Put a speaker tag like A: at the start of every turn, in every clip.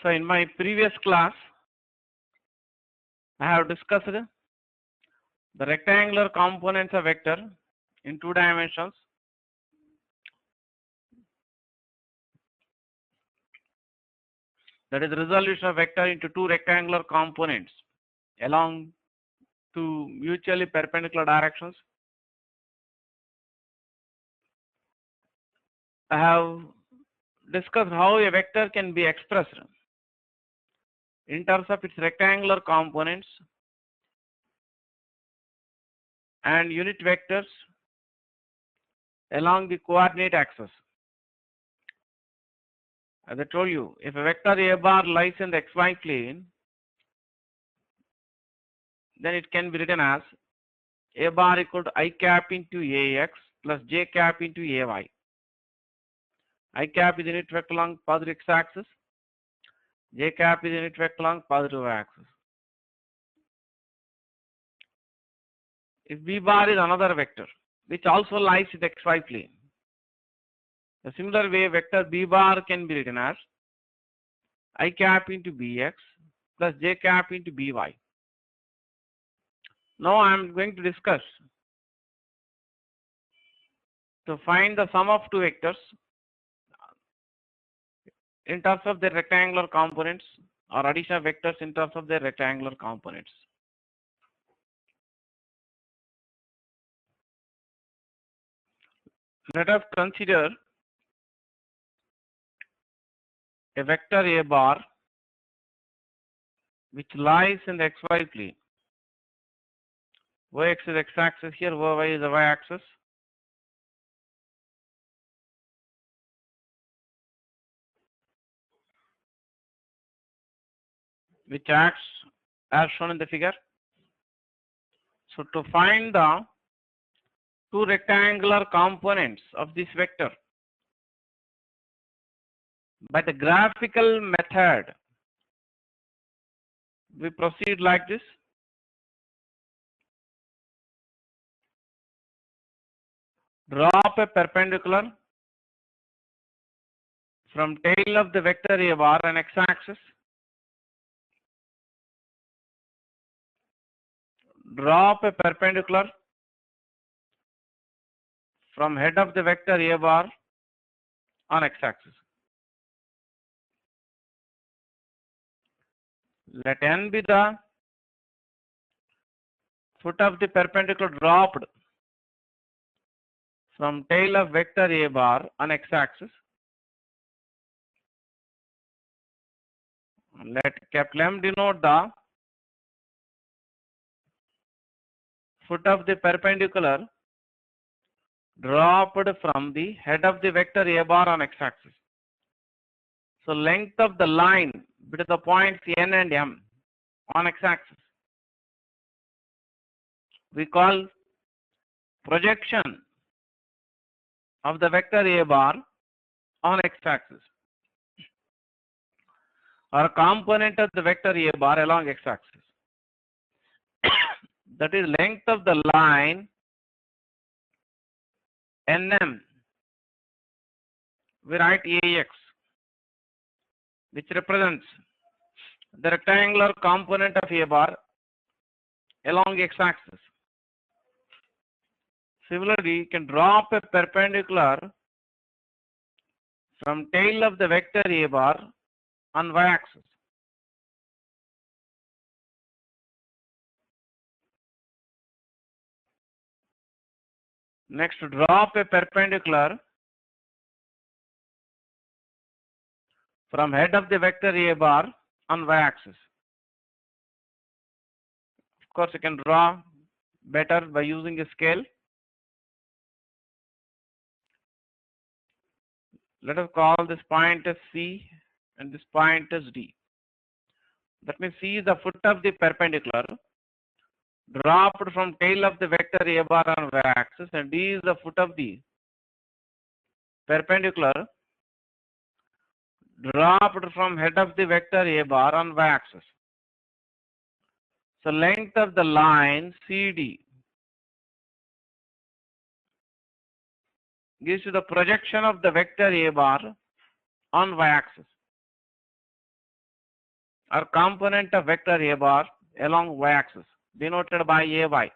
A: So in my previous class, I have discussed the rectangular components of vector in 2 dimensions. That is the resolution of vector into 2 rectangular components along 2 mutually perpendicular directions. I have discussed how a vector can be expressed in terms of its rectangular components and unit vectors along the coordinate axis. As I told you, if a vector A bar lies in the xy plane, then it can be written as A bar equal to I cap into AX plus J cap into AY. I cap is unit vector along positive x-axis, J cap is unit vector along positive y-axis. If B bar is another vector which also lies in the xy plane, a similar way vector B bar can be written as I cap into Bx plus J cap into By. Now I am going to discuss to find the sum of 2 vectors in terms of their rectangular components or addition of vectors in terms of their rectangular components. Let us consider a vector A bar which lies in the xy plane. Yx is x-axis here, Y is the y-axis. Which acts as shown in the figure. So to find the 2 rectangular components of this vector by the graphical method, we proceed like this. Drop a perpendicular from tail of the vector A bar on x-axis. Drop a perpendicular from head of the vector A bar on x-axis. Let n be the foot of the perpendicular dropped from tail of vector A bar on x-axis. Let capital M denote the foot of the perpendicular dropped from the head of the vector A bar on x-axis. So length of the line between the points N and M on x-axis we call projection of the vector A bar on x-axis, or component of the vector A bar along x-axis. That is length of the line NM, we write AX, which represents the rectangular component of A bar along x-axis. Similarly, you can drop a perpendicular from tail of the vector A bar on y-axis. Next, drop a perpendicular from head of the vector A bar on y-axis. Of course, you can draw better by using a scale. Let us call this point as C and this point as D. That means C is the foot of the perpendicular dropped from tail of the vector A bar on y-axis, and D is the foot of the perpendicular dropped from head of the vector A bar on y-axis. So length of the line CD gives you the projection of the vector A bar on y-axis. or component of vector A bar along y-axis, denoted by AY.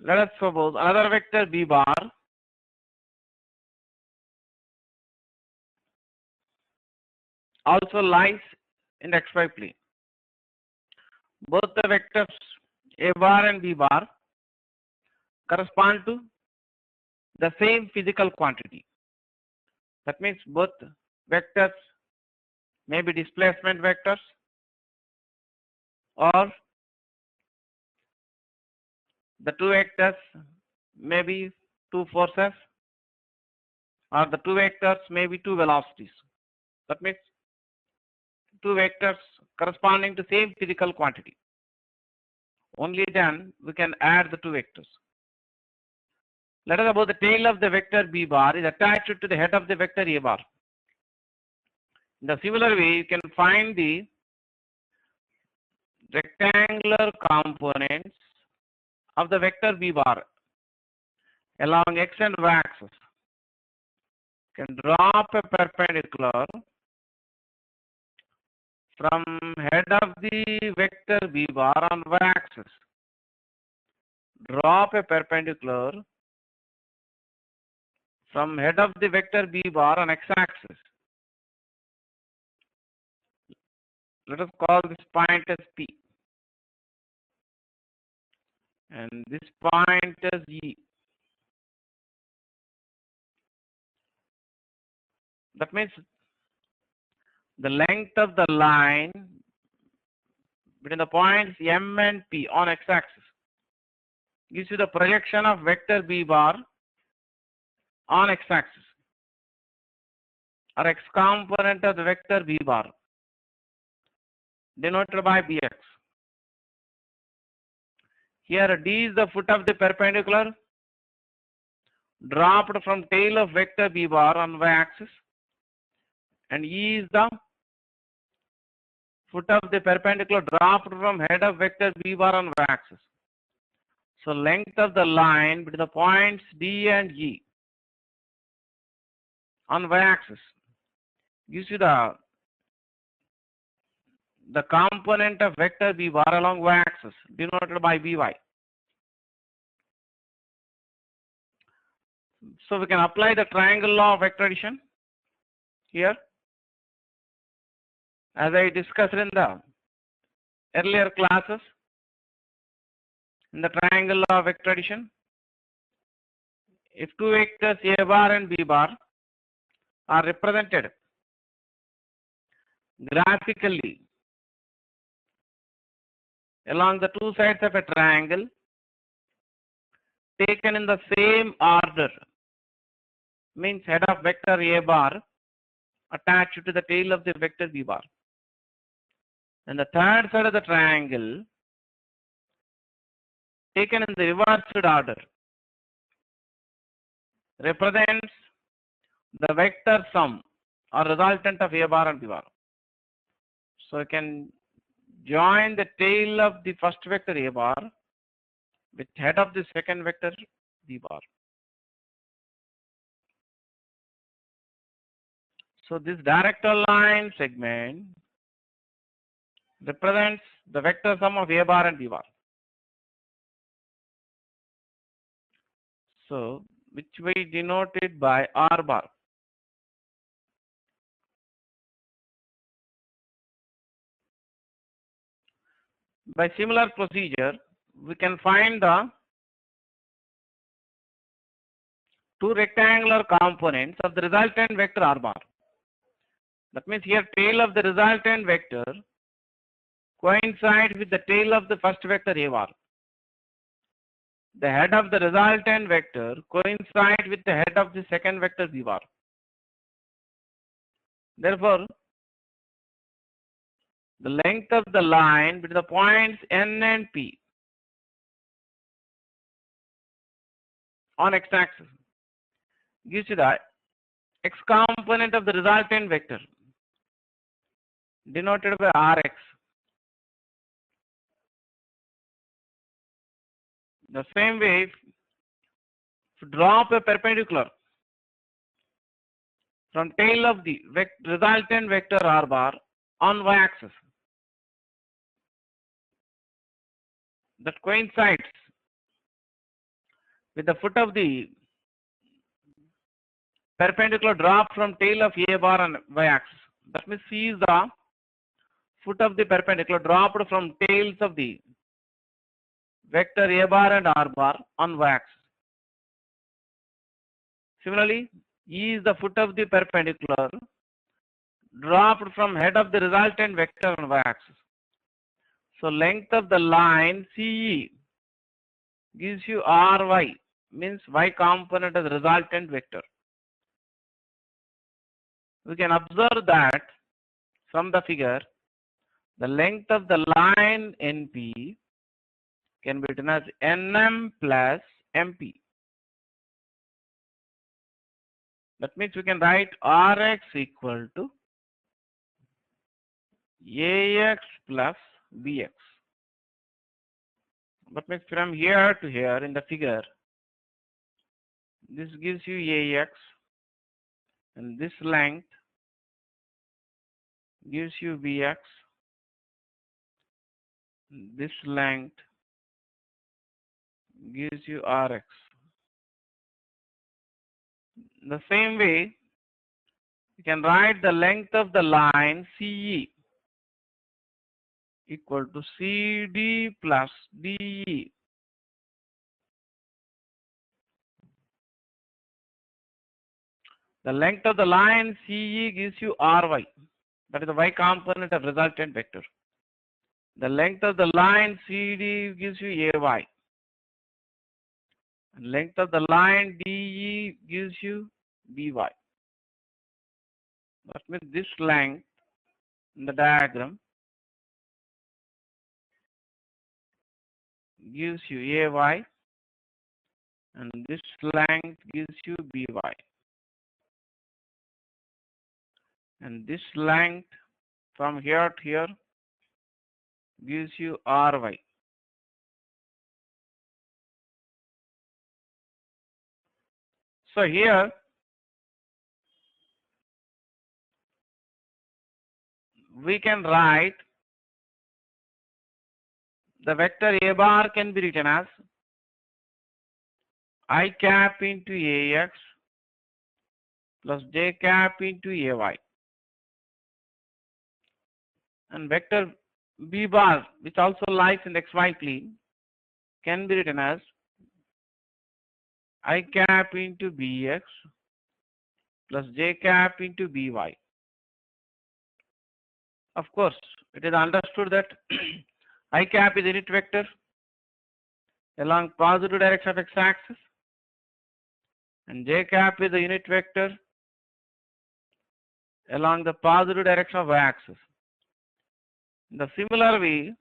A: Let us suppose another vector B bar also lies in the xy plane. Both the vectors A bar and B bar correspond to the same physical quantity. That means both vectors may be displacement vectors, or the two vectors may be two forces, or the two vectors may be two velocities. That means two vectors corresponding to same physical quantity. Only then we can add the two vectors. Let us suppose the tail of the vector B bar is attached to the head of the vector A bar. In the similar way, you can find the rectangular components of the vector B bar along x and y axis. You can drop a perpendicular from head of the vector B bar on y axis. Drop a perpendicular from head of the vector B bar on x axis. Let us call this point as P, and this point as E. That means the length of the line between the points M and P on x-axis gives you the projection of vector B bar on x-axis, or x component of the vector B bar, denoted by Bx. Here D is the foot of the perpendicular dropped from tail of vector B bar on y-axis, and E is the foot of the perpendicular dropped from head of vector B bar on y-axis. So length of the line between the points D and E on y-axis gives you the component of vector B bar along y-axis, denoted by By. So we can apply the triangle law of vector addition here, as I discussed in the earlier classes. In the triangle law of vector addition, if two vectors A bar and B bar are represented graphically along the two sides of a triangle taken in the same order, means head of vector A bar attached to the tail of the vector B bar, and the third side of the triangle taken in the reversed order represents the vector sum or resultant of A bar and B bar. So you can join the tail of the first vector A bar with head of the second vector B bar. So this direct line segment represents the vector sum of A bar and B bar. So which we denote it by R bar. By similar procedure, we can find the two rectangular components of the resultant vector R bar. That means here tail of the resultant vector coincides with the tail of the first vector A bar. The head of the resultant vector coincides with the head of the second vector B bar. Therefore, the length of the line between the points N and P on x-axis gives you the x component of the resultant vector, denoted by Rx. The same way, if you drop a perpendicular from tail of the resultant vector r bar on y-axis that coincides with the foot of the perpendicular drop from tail of a bar on y-axis. That means C is the foot of the perpendicular dropped from tails of the vector a bar and r bar on y-axis. Similarly, E is the foot of the perpendicular dropped from head of the resultant vector on y-axis. So length of the line CE gives you RY, means y component of the resultant vector. We can observe that from the figure, the length of the line NP can be written as NM plus MP. That means we can write Rx equal to AX plus BX. That means from here to here in the figure, this gives you AX and this length gives you BX. This length gives you Rx. In the same way, you can write the length of the line CE equal to CD plus DE. The length of the line CE gives you RY, that is the y component of resultant vector. The length of the line CD gives you AY. And length of the line DE gives you BY. That means this length in the diagram gives you AY and this length gives you BY. And this length from here to here gives you RY. So here we can write the vector A bar can be written as I cap into AX plus J cap into AY. And vector B bar, which also lies in the XY plane, can be written as I cap into BX plus J cap into BY. Of course, it is understood that I cap is unit vector along positive direction of x-axis and J cap is a unit vector along the positive direction of y-axis. In the similar way,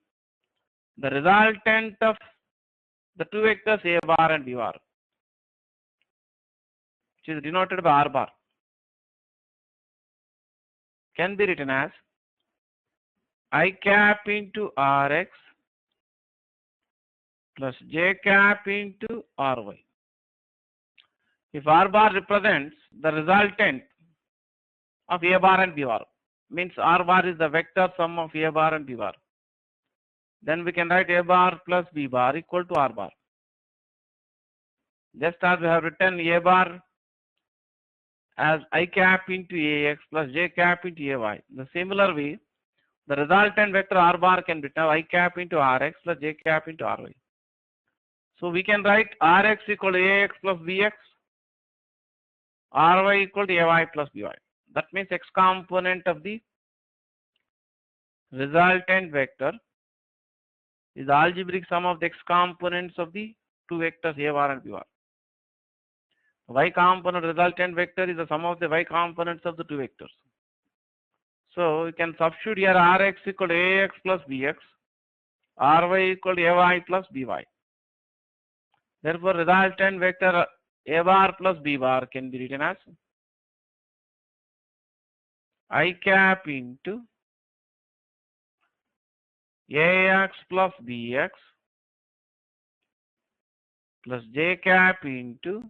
A: the resultant of the two vectors A bar and B bar, which is denoted by R bar, can be written as I cap into Rx plus J cap into Ry. If R bar represents the resultant of A bar and B bar, means R bar is the vector sum of A bar and B bar, then we can write A bar plus B bar equal to R bar. Just as we have written A bar as I cap into AX plus J cap into AY. In the similar way, the resultant vector R bar can be written I cap into Rx plus J cap into Ry. So we can write Rx equal to AX plus BX, Ry equal to AY plus BY. That means X component of the resultant vector is the algebraic sum of the X components of the two vectors A bar and B bar. Y component resultant vector is the sum of the y components of the two vectors. So we can substitute here Rx equal to AX plus BX, Ry equal to AY plus BY. Therefore, resultant vector A bar plus B bar can be written as I cap into AX plus BX plus J cap into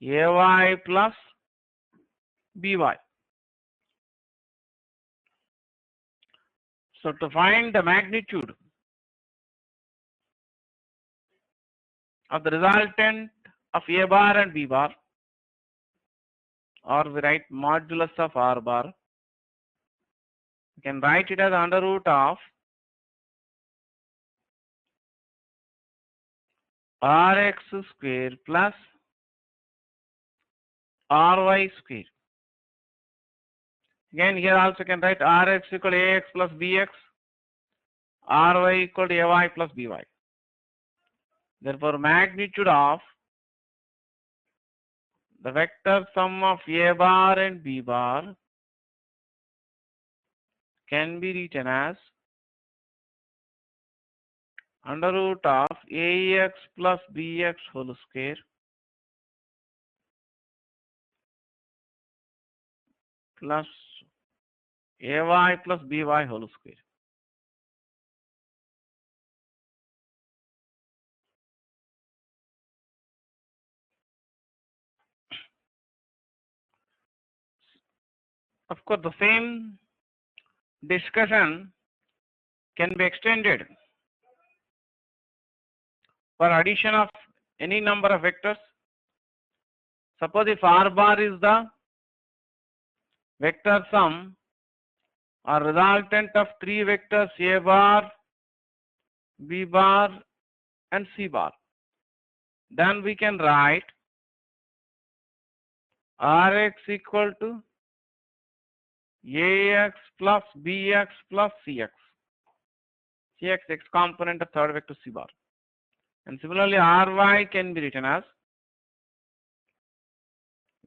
A: AY plus by. So to find the magnitude of the resultant of A bar and B bar, or we write modulus of R bar, we can write it as under root of Rx square plus Ry square. Again, here also can write Rx equal to Ax plus Bx, Ry equal to Ay plus By. Therefore, magnitude of the vector sum of A bar and B bar can be written as under root of Ax plus Bx whole square plus Ay plus By whole square. Of course, the same discussion can be extended for addition of any number of vectors. Suppose if R bar is the vector sum or resultant of three vectors A bar, B bar and C bar, then we can write Rx equal to Ax plus Bx plus Cx. Cx x component of third vector C bar. And similarly, Ry can be written as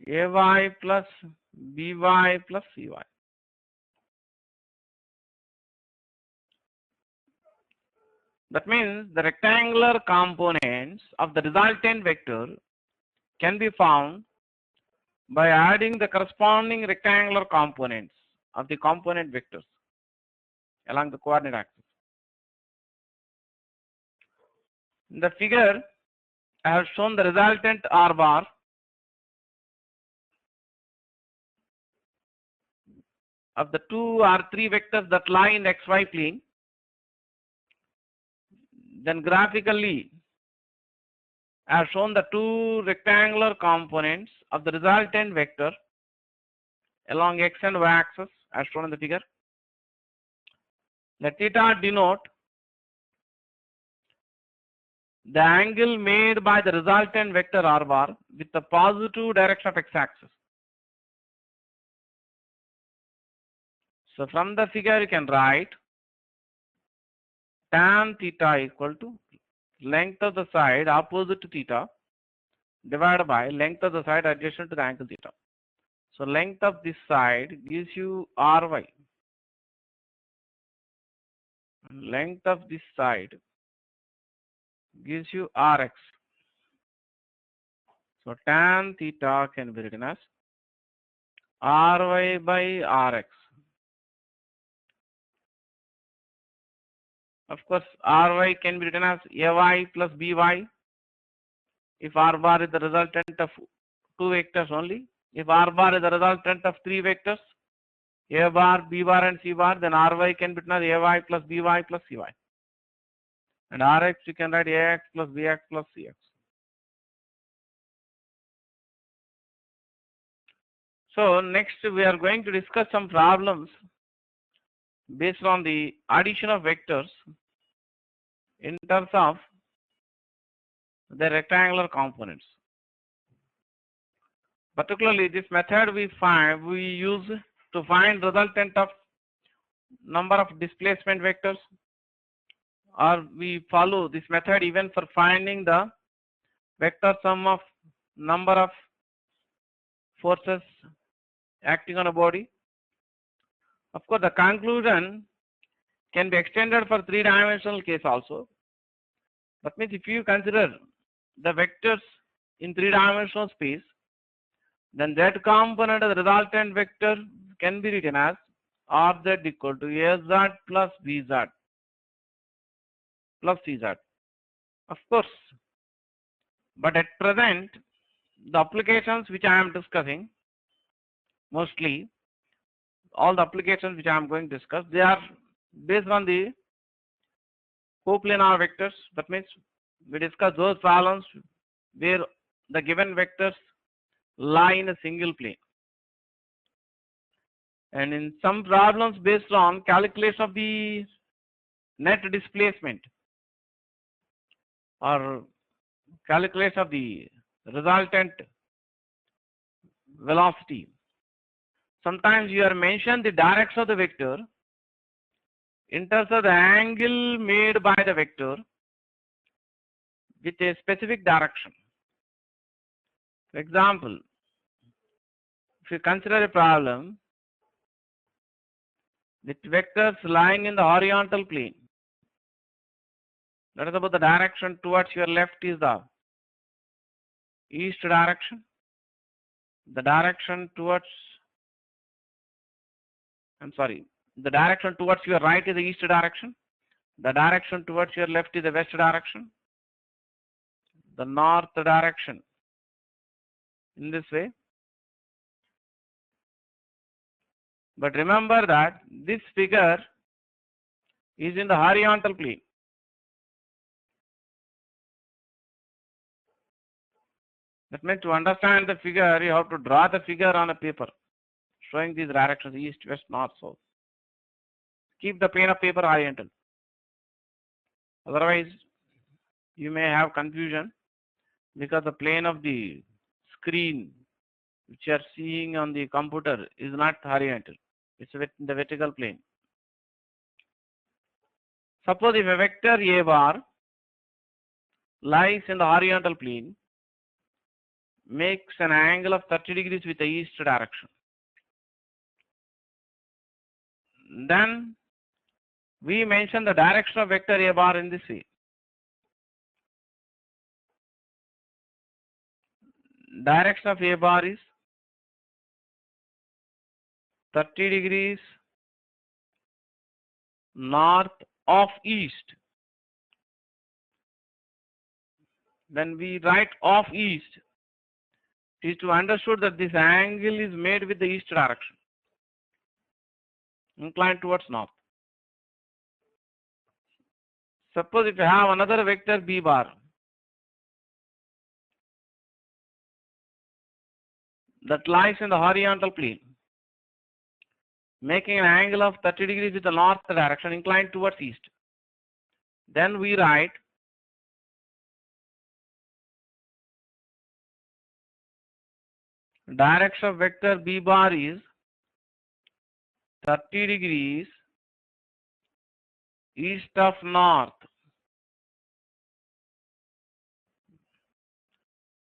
A: Ay plus By plus Cy. That means the rectangular components of the resultant vector can be found by adding the corresponding rectangular components of the component vectors along the coordinate axis. In the figure, I have shown the resultant R bar of the two or three vectors that lie in the xy plane. Then graphically, I have shown the two rectangular components of the resultant vector along x and y axis as shown in the figure. Let theta denote the angle made by the resultant vector R bar with the positive direction of x axis. So from the figure you can write tan theta equal to length of the side opposite to theta divided by length of the side adjacent to the angle theta. So length of this side gives you Ry. Length of this side gives you Rx. So tan theta can be written as Ry by Rx. Of course, Ry can be written as Ay plus By if R bar is the resultant of two vectors only. If R bar is the resultant of three vectors, A bar, B bar and C bar, then Ry can be written as Ay plus By plus Cy. And Rx you can write Ax plus Bx plus Cx. So next we are going to discuss some problems based on the addition of vectors in terms of the rectangular components. Particularly this method we use to find resultant of number of displacement vectors, or we follow this method even for finding the vector sum of number of forces acting on a body. Of course, the conclusion can be extended for three-dimensional case also. That means if you consider the vectors in three-dimensional space, then z component of the resultant vector can be written as Rz equal to Az plus Bz plus Cz. Of course, but at present, the applications which I am discussing mostly all the applications which I am going to discuss, they are based on the coplanar vectors. That means we discuss those problems where the given vectors lie in a single plane. And in some problems based on calculation of the net displacement or calculation of the resultant velocity. Sometimes you are mentioned the direction of the vector in terms of the angle made by the vector with a specific direction. For example, if you consider a problem with vectors lying in the horizontal plane, that is about the direction towards your left is the east direction. The direction towards, the direction towards your right is the east direction. The direction towards your left is the west direction. The north direction. In this way. But remember that this figure is in the horizontal plane. That means to understand the figure, you have to draw the figure on a paper showing these directions east, west, north, south. Keep the plane of paper horizontal. Otherwise, you may have confusion because the plane of the screen which you are seeing on the computer is not horizontal. It's in the vertical plane. Suppose if a vector A bar lies in the horizontal plane, makes an angle of 30 degrees with the east direction. Then we mention the direction of vector A bar in this way. Direction of A bar is 30 degrees north of east. When we write of east, it is to understood that this angle is made with the east direction, inclined towards north. Suppose if you have another vector B bar that lies in the horizontal plane, making an angle of 30 degrees with the north direction, inclined towards east. Then we write direction of vector B bar is 30 degrees east of north.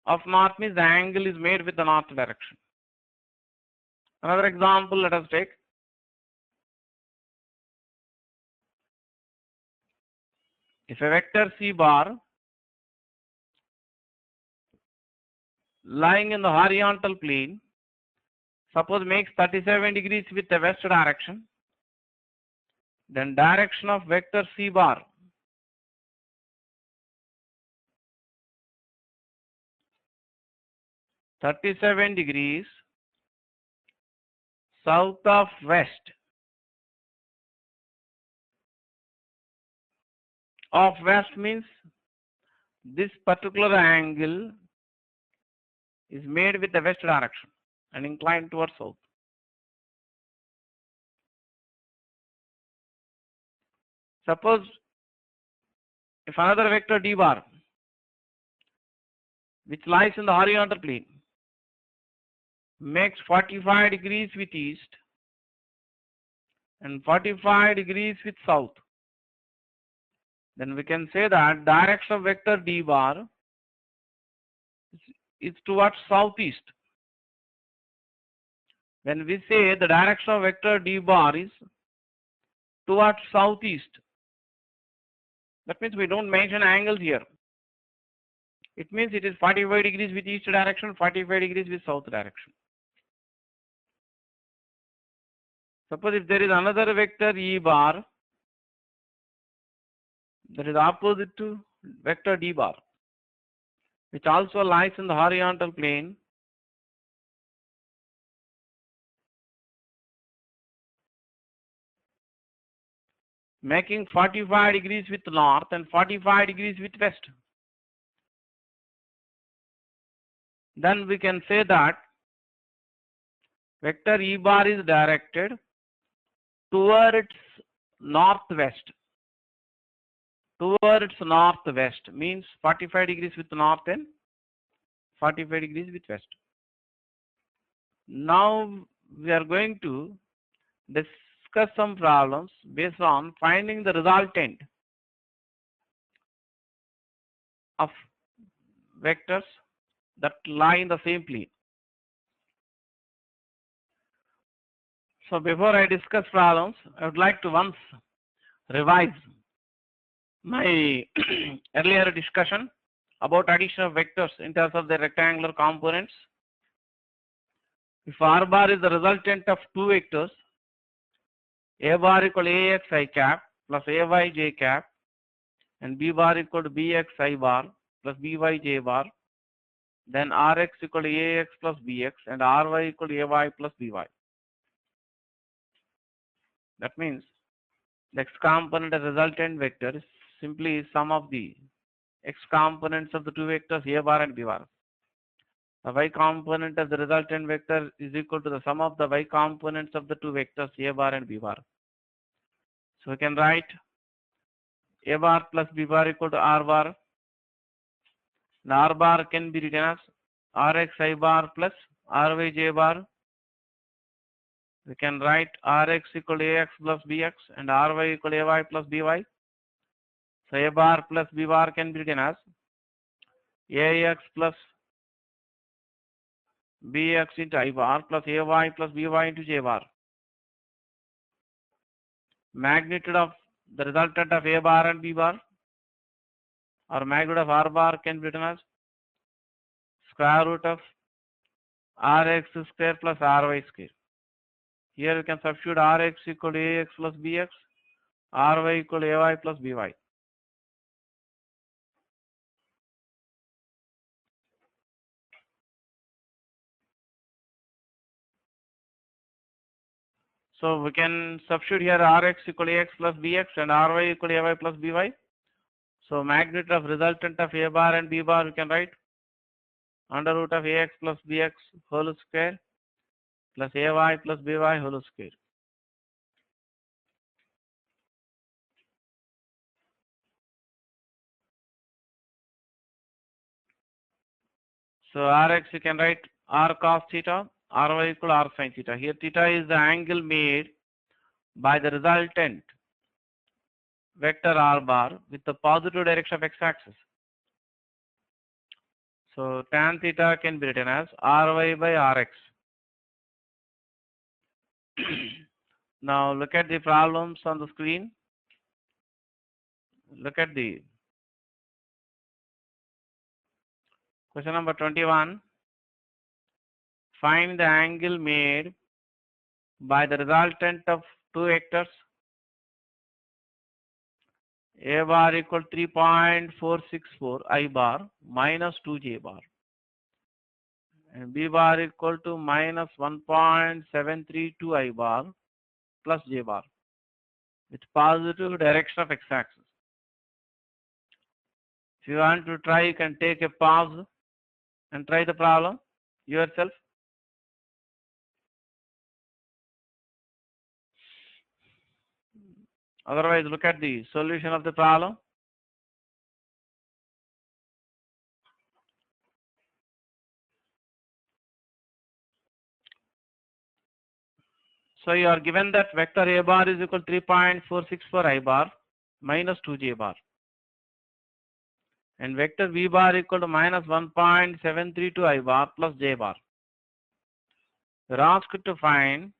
A: Of north means the angle is made with the north direction. Another example let us take. If a vector C bar lying in the horizontal plane, suppose makes 37 degrees with the west direction, then direction of vector C bar (37 degrees) south of west of west means this particular angle is made with the west direction and inclined towards south. Suppose if another vector D bar which lies in the horizontal plane makes 45 degrees with east and 45 degrees with south, then we can say that direction of vector D bar is towards southeast. When we say the direction of vector D bar is towards southeast, that means we don't mention angles here. It means it is 45 degrees with east direction, 45 degrees with south direction. Suppose if there is another vector E bar that is opposite to vector D bar, which also lies in the horizontal plane, making 45 degrees with north and 45 degrees with west. Then we can say that vector E bar is directed towards northwest. Towards northwest means 45 degrees with north and 45 degrees with west. Now we are going to discuss some problems based on finding the resultant of vectors that lie in the same plane. So before I discuss problems, I would like to once revise my earlier discussion about addition of vectors in terms of their rectangular components. If R bar is the resultant of two vectors, A bar equal to AX I cap plus AY J cap, and B bar equal to BX I bar plus BY J bar, then Rx equal to AX plus BX and Ry equal to AY plus BY. That means the x component as resultant vector is simply sum of the x components of the two vectors A bar and B bar. The y component of the resultant vector is equal to the sum of the y components of the two vectors A bar and B bar. So we can write A bar plus B bar equal to R bar. The R bar can be written as Rx I bar plus Ry J bar. We can write Rx equal to AX plus BX and Ry equal to AY plus BY. So A bar plus B bar can be written as AX plus BX into I bar plus AY plus BY into J bar. Magnitude of the resultant of A bar and B bar or magnitude of R bar can be written as square root of Rx square plus Ry square. Here we can substitute Rx equal to AX plus BX, Ry equal to AY plus BY. So we can substitute here Rx equal to AX plus BX and Ry equal to AY plus BY. So magnitude of resultant of A bar and B bar we can write under root of AX plus BX whole square plus AY plus BY whole square. So Rx you can write R cos theta, Ry equal to R sin theta. Here theta is the angle made by the resultant vector R bar with the positive direction of x-axis. So tan theta can be written as Ry by Rx. Now look at the problems on the screen. Look at the question number 21. Find the angle made by the resultant of two vectors A bar equal to 3.464 I bar minus 2J bar and B bar equal to minus 1.732 I bar plus J bar with positive direction of x-axis. If you want to try, you can take a pause and try the problem yourself. Otherwise, look at the solution of the problem. So you are given that vector A bar is equal to 3.464 I bar minus 2J bar. And vector B bar equal to minus 1.732 I bar plus J bar. We are asked to find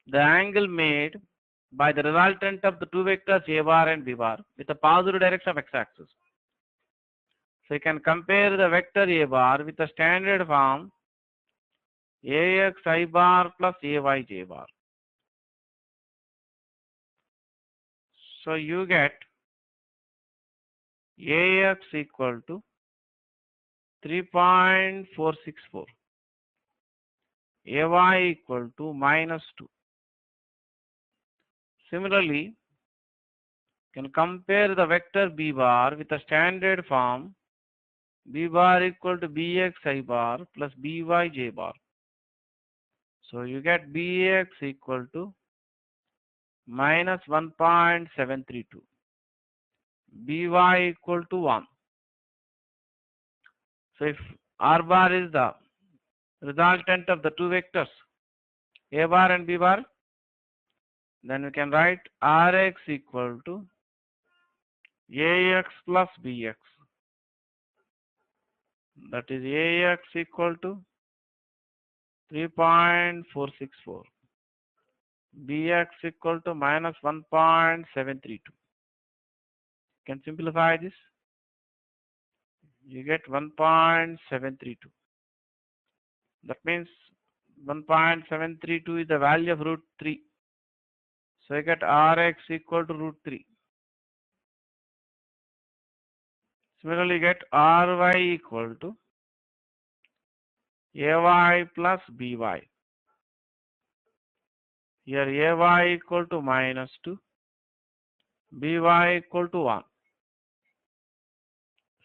A: the angle made by the resultant of the two vectors A bar and B bar with a positive direction of x-axis. So you can compare the vector A bar with the standard form AX I bar plus AY J bar. So you get AX equal to 3.464, AY equal to minus 2. Similarly, Can compare the vector b bar with a standard form b bar equal to bx I bar plus by j bar. So you get bx equal to minus 1.732, by equal to 1. So if r bar is the resultant of the two vectors a bar and b bar, then we can write rx equal to ax plus bx. That is ax equal to 3.464, bx equal to minus 1.732. Can simplify this. You get 1.732. That means 1.732 is the value of root 3. So you get rx equal to root 3. Similarly, you get ry equal to ay plus by. Here ay equal to minus 2, by equal to 1.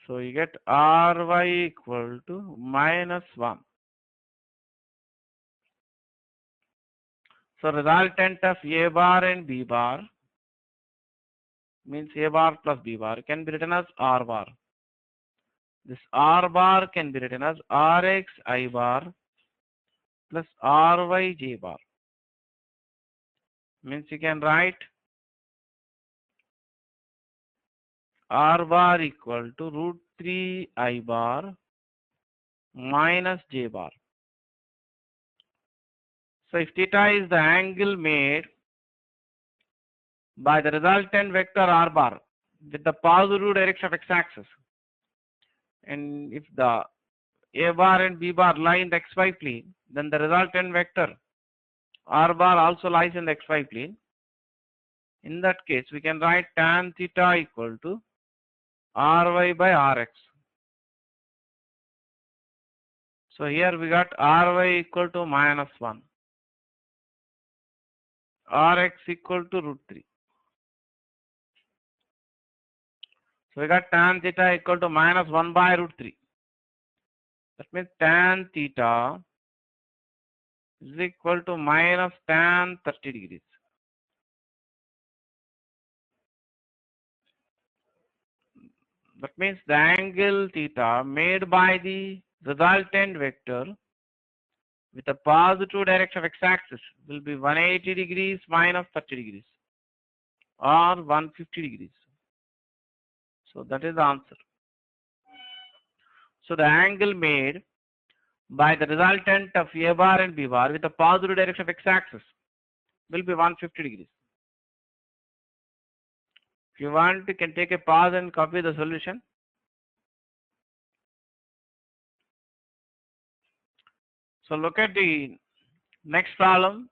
A: So you get ry equal to minus 1. So resultant of a bar and b bar means a bar plus b bar can be written as r bar. This r bar can be written as rx I bar plus ry j bar. Means you can write r bar equal to root 3 I bar minus j bar. So if theta is the angle made by the resultant vector r bar with the positive direction of x-axis, and if the a bar and b bar lie in the xy plane, then the resultant vector r bar also lies in the xy plane. In that case, we can write tan theta equal to ry by rx. So here we got ry equal to minus 1, rx equal to root 3. So we got tan theta equal to minus 1 by root 3. That means tan theta is equal to minus tan 30 degrees. That means the angle theta made by the resultant vector with a positive direction of x-axis will be 180 degrees minus 30 degrees or 150 degrees. So that is the answer. So the angle made by the resultant of a bar and b bar with a positive direction of x-axis will be 150 degrees. If you want, you can take a pause and copy the solution. So look at the next problem.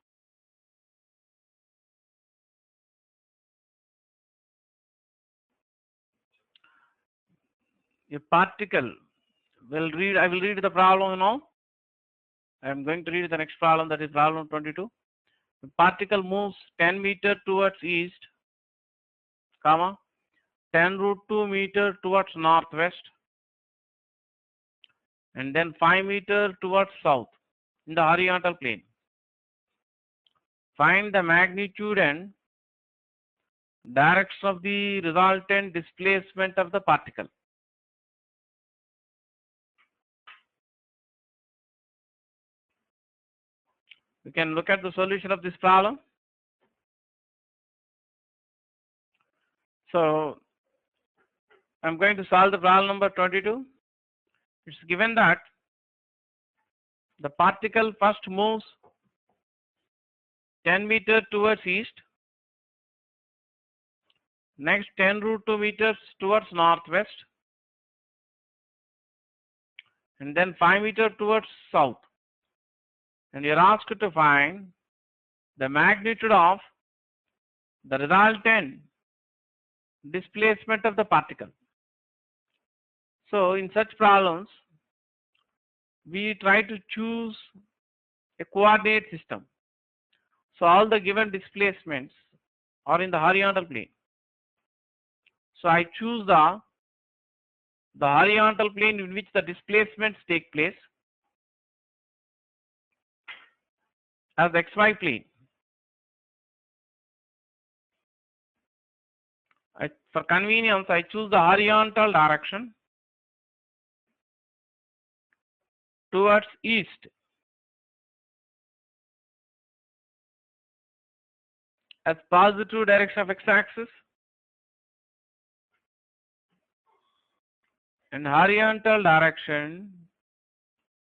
A: A particle will read, I will read the problem now. I am going to read the next problem, that is problem 22. The particle moves 10 meter towards east, comma, 10 root 2 meter towards northwest, and then 5 meter towards south in the horizontal plane. Find the magnitude and direction of the resultant displacement of the particle. We can look at the solution of this problem. So I'm going to solve the problem number 22. It's given that the particle first moves 10 meter towards east, next 10 root 2 meters towards northwest, and then 5 meter towards south. And you're asked to find the magnitude of the resultant displacement of the particle. So in such problems, we try to choose a coordinate system. So all the given displacements are in the horizontal plane. So I choose the horizontal plane in which the displacements take place as the xy plane. For convenience, I choose the horizontal direction towards east as positive direction of x-axis and horizontal direction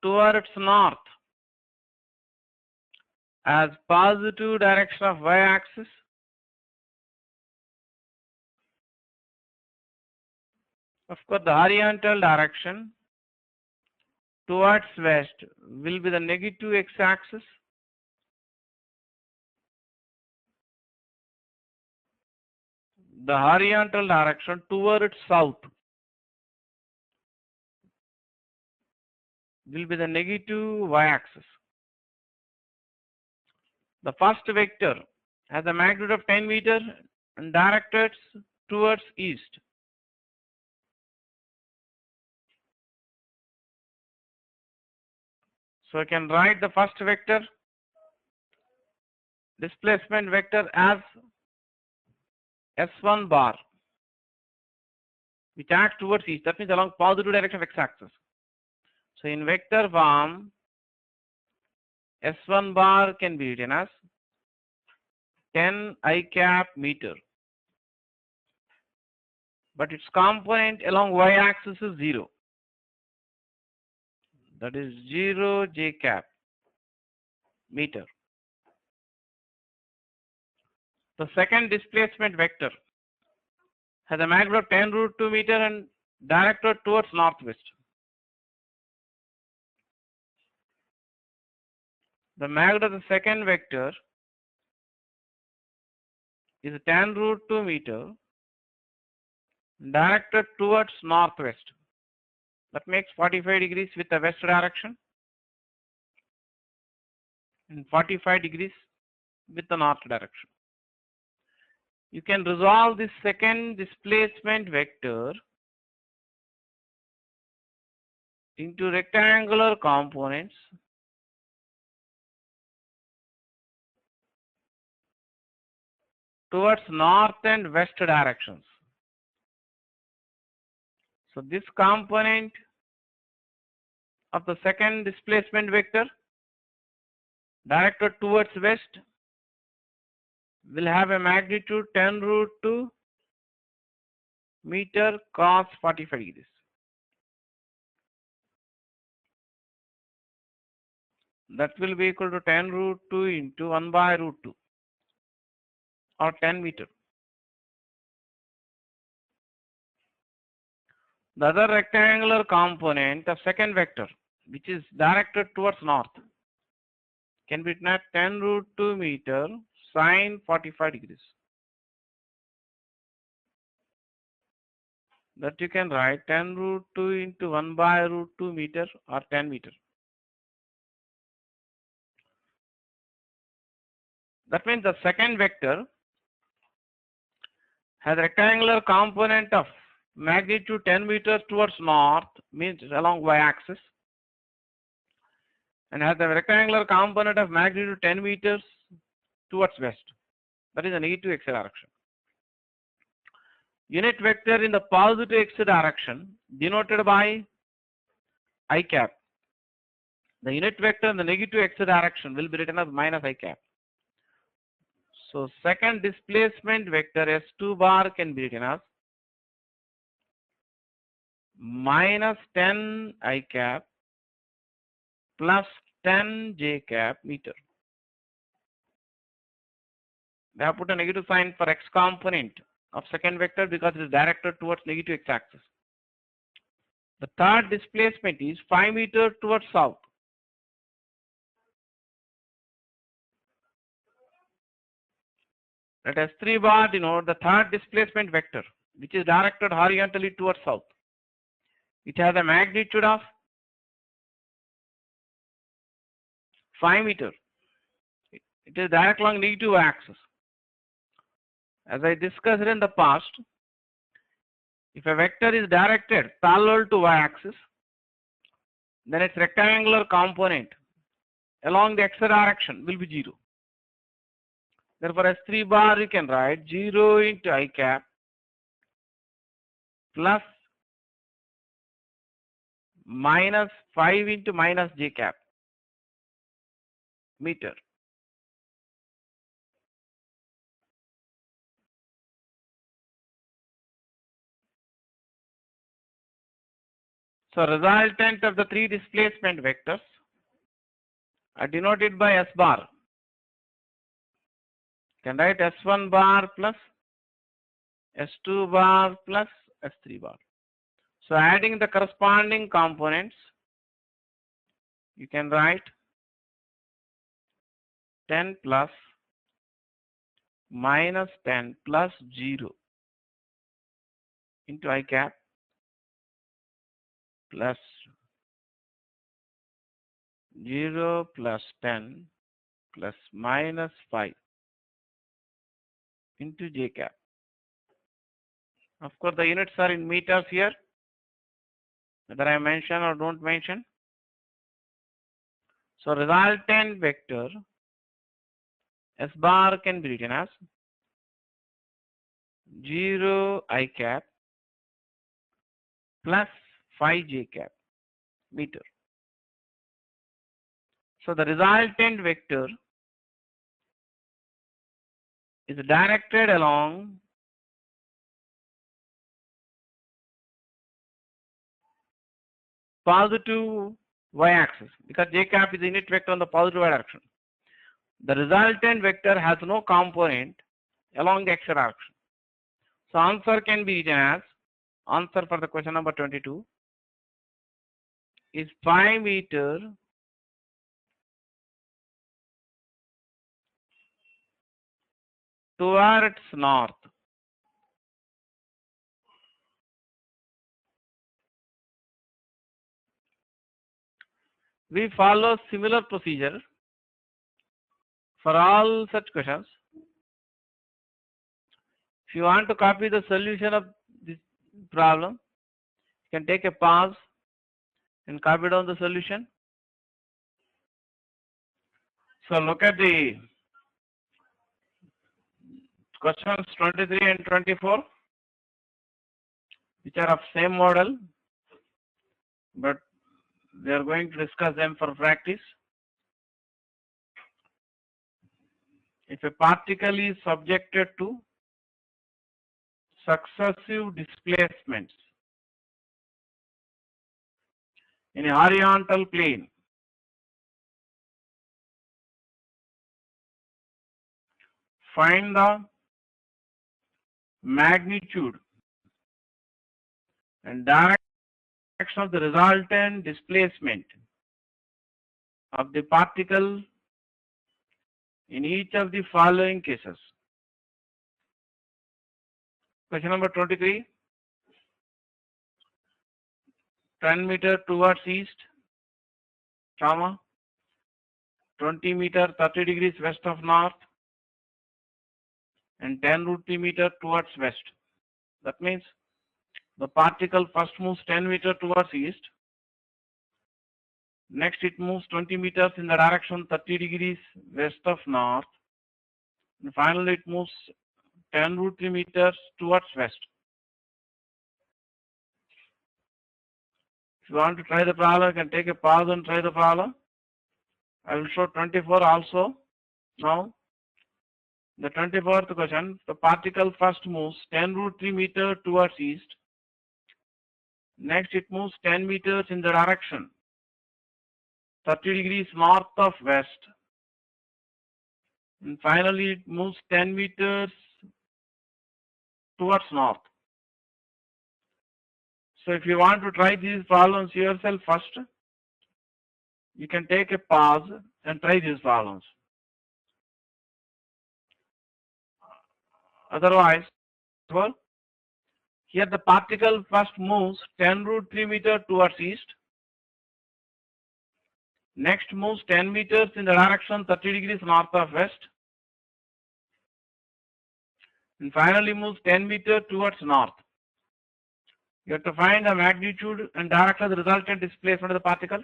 A: towards north as positive direction of y-axis Of course, the horizontal direction towards west will be the negative x-axis. The horizontal direction towards south will be the negative y-axis. The first vector has a magnitude of 10 meters and directed towards east. So I can write the first vector, displacement vector, as S1 bar, which acts towards east. That means along positive direction of x-axis. So in vector form, S1 bar can be written as 10 I cap meter, but its component along y-axis is 0. That is 0 j cap meter. The second displacement vector has a magnitude of 10 root 2 meter and directed towards northwest. The magnitude of the second vector is 10 root 2 meter directed towards northwest. That makes 45 degrees with the west direction and 45 degrees with the north direction. You can resolve this second displacement vector into rectangular components towards north and west directions. So this component of the second displacement vector directed towards west will have a magnitude 10 root 2 meter cos 45 degrees. That will be equal to 10 root 2 into 1 by root 2 or 10 meter. The other rectangular component of second vector, which is directed towards north, can be written at 10 root 2 meter sine 45 degrees. That you can write 10 root 2 into 1 by root 2 meter or 10 meter. That means the second vector has a rectangular component of magnitude 10 meters towards north, means along y-axis, and has a rectangular component of magnitude 10 meters towards west. That is a negative x direction. Unit vector in the positive x direction denoted by I cap. The unit vector in the negative x direction will be written as minus I cap. So second displacement vector S2 bar can be written as minus 10 I cap plus 10 j cap meter. They have put a negative sign for x component of second vector because it is directed towards negative x-axis. The third displacement is 5 meter towards south. Let S3 bar denote the third displacement vector, which is directed horizontally towards south. It has a magnitude of 5 meter. It is direct along negative axis. As I discussed in the past, If a vector is directed parallel to y-axis, then its rectangular component along the x direction will be 0. Therefore, S3 bar you can write 0 into I cap plus minus 5 into minus j cap meter. So resultant of the three displacement vectors are denoted by S bar. You can write S1 bar plus S2 bar plus S3 bar. So adding the corresponding components, you can write 10 plus minus 10 plus 0 into I cap plus 0 plus 10 plus minus 5 into j cap. Of course, the units are in meters here, whether I mention or don't mention. So resultant vector S bar can be written as 0 I cap plus 5 j cap meter. So the resultant vector is directed along positive y-axis because j cap is the unit vector on the positive y direction. The resultant vector has no component along the x direction. So answer can be written as, answer for the question number 22 is 5 meter towards north. We follow similar procedure for all such questions. If you want to copy the solution of this problem, you can take a pause and copy down the solution. So look at the questions 23 and 24, which are of same model, but we are going to discuss them for practice. If a particle is subjected to successive displacements in a horizontal plane, find the magnitude and direction of the resultant displacement of the particle in each of the following cases. Question number 23, 10 meter towards east, 20 meter 30 degrees west of north, and 10 root 3 meter towards west. That means the particle first moves 10 meter towards east, next it moves 20 meters in the direction 30 degrees west of north, and finally it moves 10 root 3 meters towards west. If you want to try the problem, you can take a pause and try the problem. I will show 24 also. Now, the 24th question, the particle first moves 10 root 3 meter towards east. Next, it moves 10 meters in the direction 30 degrees north of west. And finally, it moves 10 meters towards north. So if you want to try these problems yourself first, you can take a pause and try these problems. Otherwise, here the particle first moves 10 root 3 meter towards east. Next moves 10 meters in the direction 30 degrees north of west. And finally moves 10 meters towards north. You have to find the magnitude and direction of the resultant displacement of the particle.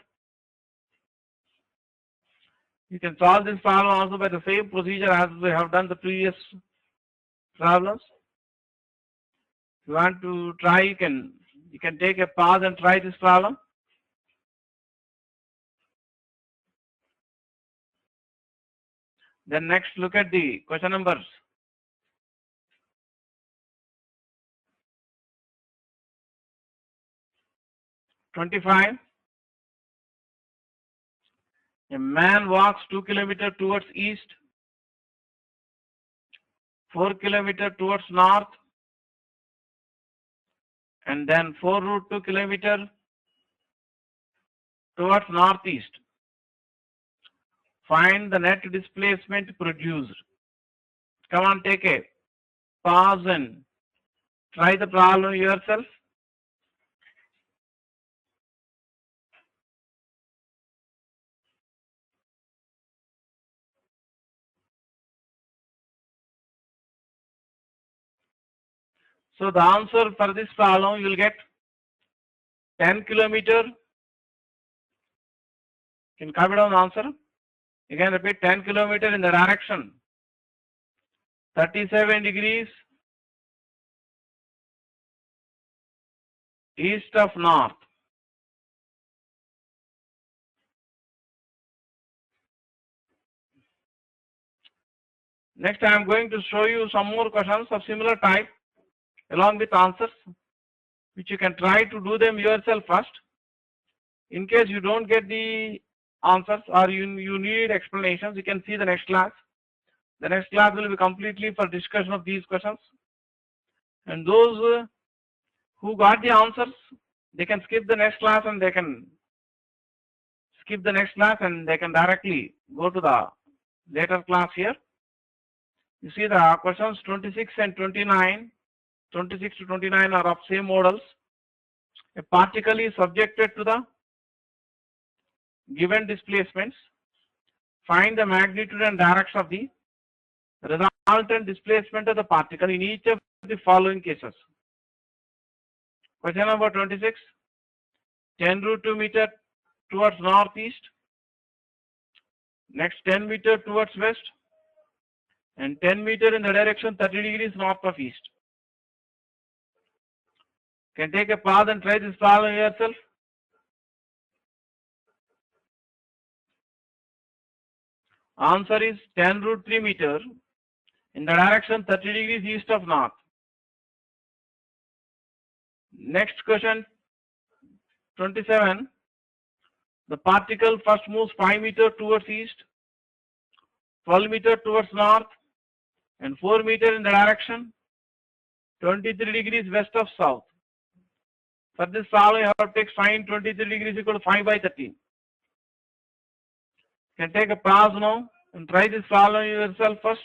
A: You can solve this problem also by the same procedure as we have done the previous problems. If you want to try, you can take a pause and try this problem. Then next, look at the question numbers 25. A man walks 2 kilometers towards east, 4 kilometers towards north, and then 4√2 kilometers towards northeast. Find the net displacement produced. Come on, take a pause and try the problem yourself. So the answer for this problem, you will get 10 kilometers. Can copy down the answer. You can repeat 10 kilometers in the direction 37 degrees east of north. Next, I am going to show you some more questions of similar type along with answers, which you can try to do them yourself first. In case you don't get the answers or you need explanations, you can see the next class. The next class will be completely for discussion of these questions. And those who got the answers, they can skip the next class and they can directly go to the later class here. You see the questions 26 and 29, 26 to 29 are of same models. A particle is subjected to the given displacements. Find the magnitude and direction of the resultant displacement of the particle in each of the following cases. Question number 26, 10√2 meter towards northeast, next 10 meter towards west, and 10 meter in the direction 30 degrees north of east. Can take a pause and try this problem yourself. Answer is 10√3 meter in the direction 30 degrees east of north. Next question 27. The particle first moves 5 meter towards east, 12 meter towards north, and 4 meter in the direction 23 degrees west of south. For this problem, you have to take sine 23 degrees equal to 5 by 13. You can take a pause now and try this problem yourself first.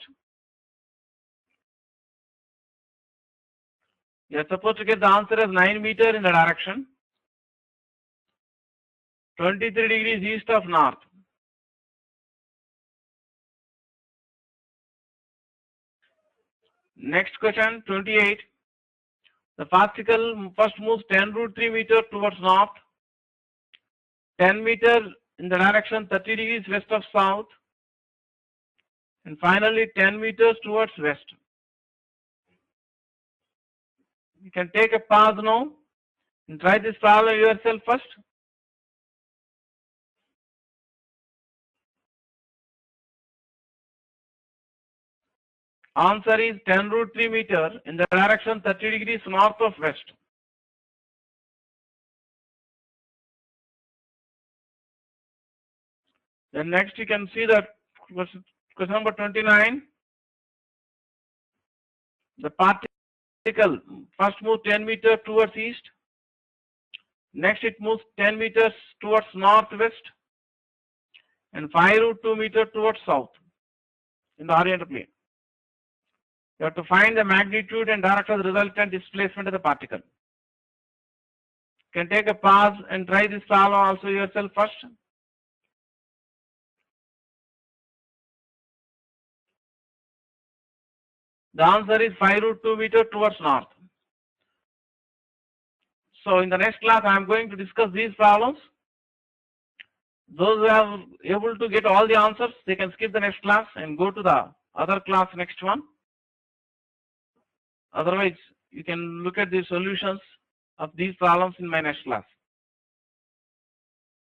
A: You are supposed to get the answer as 9 meter in the direction 23 degrees east of north. Next question 28. The particle first moves 10√3 meter towards north, 10 meter in the direction 30 degrees west of south, and finally 10 meters towards west. You can take a pause now and try this problem yourself first. Answer is 10√3 meter in the direction 30 degrees north of west. Then next you can see that question number 29. The particle first moves 10 meters towards east. Next it moves 10 meters towards northwest and 5√2 meters towards south in the horizontal plane. You have to find the magnitude and direction of the resultant displacement of the particle. You can take a pause and try this problem also yourself first. The answer is 5√2 meter towards north. So in the next class, I am going to discuss these problems. Those who are able to get all the answers, they can skip the next class and go to the other class, next one. Otherwise, you can look at the solutions of these problems in my next class.